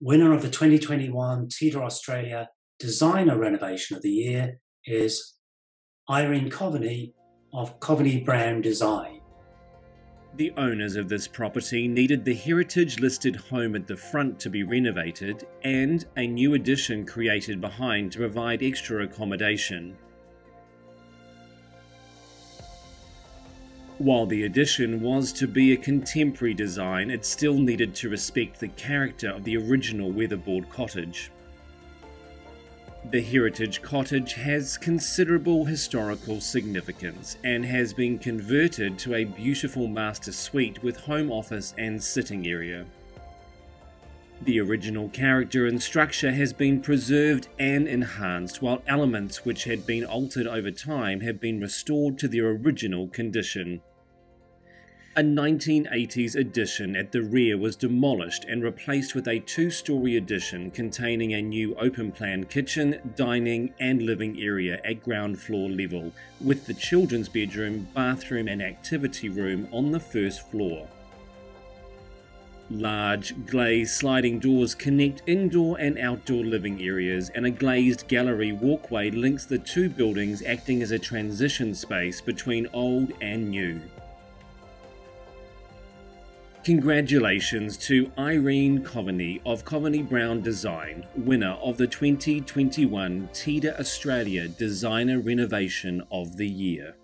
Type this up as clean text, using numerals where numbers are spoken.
Winner of the 2021 TIDA Australia Designer Renovation of the Year is Irene Coveney of Coveney Browne Design. The owners of this property needed the heritage-listed home at the front to be renovated and a new addition created behind to provide extra accommodation. While the addition was to be a contemporary design, it still needed to respect the character of the original weatherboard cottage. The heritage cottage has considerable historical significance and has been converted to a beautiful master suite with home office and sitting area. The original character and structure has been preserved and enhanced, while elements which had been altered over time have been restored to their original condition. A 1980s addition at the rear was demolished and replaced with a two-storey addition containing a new open-plan kitchen, dining and living area at ground floor level, with the children's bedroom, bathroom and activity room on the first floor. Large, glazed sliding doors connect indoor and outdoor living areas, and a glazed gallery walkway links the two buildings, acting as a transition space between old and new. Congratulations to Irene Coveney of Coveney Browne Design, winner of the 2021 TIDA Australia Designer Renovation of the Year.